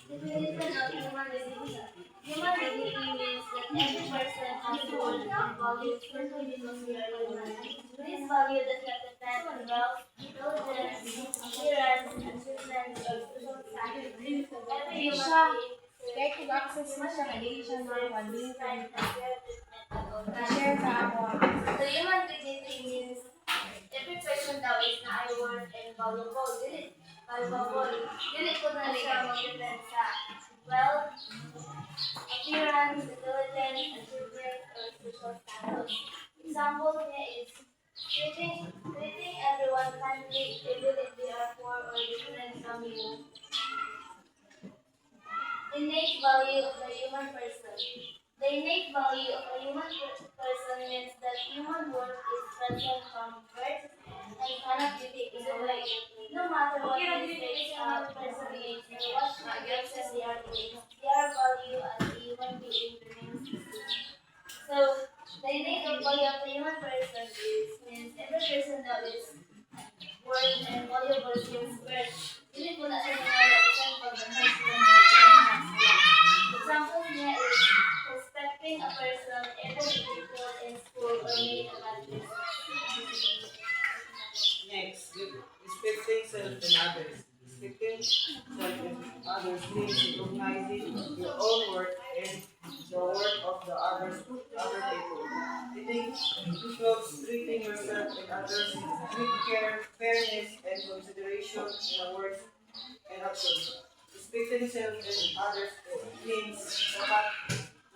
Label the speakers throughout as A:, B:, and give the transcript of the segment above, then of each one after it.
A: Definition of human dignity. Human dignity means that every person has worth and value simply because they are human. This value does not depend on wealth, intelligence, appearance, achievements, or social status. Every human being
B: Kaya kung access mo siya, hindi siya
A: deserves
B: makaling
A: respect and fair treatment at all times.
B: share sa ako.
A: So human dignity means every person daw is na ay worth and valuable. Dili ko na siya mag-depend sa wealth, appearance, intelligence, achievement, or social status. Example niya is treating everyone kindly even if they are poor or different from you. Innate value of the human person. The innate value of a human person means that human worth is present from birth and cannot be taken away. No matter what mistakes a person makes or what aggression they are doing, their value as a human being remains the same. So, the innate value of the human person means every person that is worth and valuable since birth. Hindi po na siya nangalasan pag example niya is respecting a person even if they failed in school or made a bad mistake.
C: Next, respecting self and others. Respecting self and others means recognizing your own worth and the worth of the other people. It includes treating yourself and others with care, fairness, and consideration in the words and actions. Respecting self and others means dapat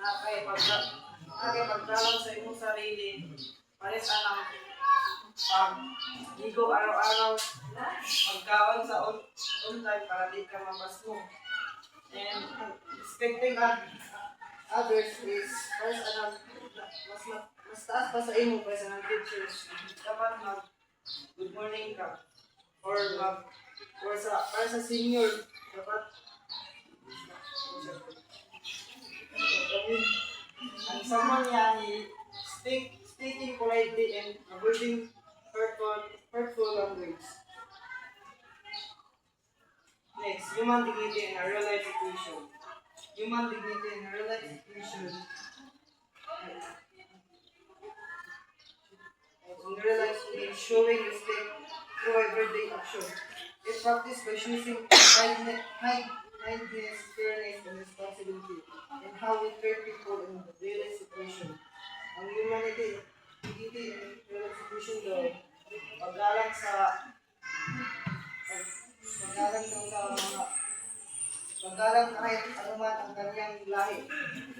C: nakakipagdalang sa imong sarili pares anang pag-ligo araw-araw, pagkaon sa on time para di ka mamasmo. And respecting others is pares anang mas taas pa sa imo kaysa ng teachers. Dapat mag good morning ka or para sa senior dapat ang sama niya ni speaking politely and avoiding hurtful language. Next, human dignity in a real life situation. Human dignity in a real life situation. In real life is showing respect through everyday action. It's practiced by choosing kindness, fairness, and responsibility, and how we treat people in the daily situation. Ang humanity, dignity, and real situation daw, paggalang sa paggalang kahit anuman ang kanyang lahi.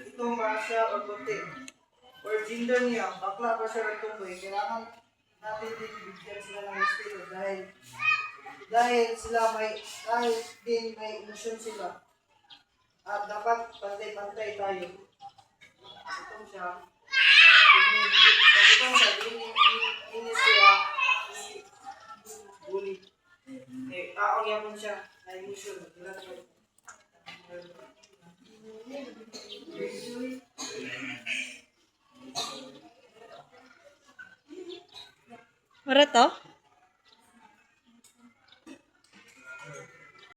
C: Itong ba siya o puti, or gender niya, bakla pa siya o tumboy, kailangan natin din bigyan sila ng respeto dahil may emosyon sila. At dapat pantay-pantay tayo. Itong siya, ini siya, bully. Taong yapon siya, na emosyon.
B: Mara to?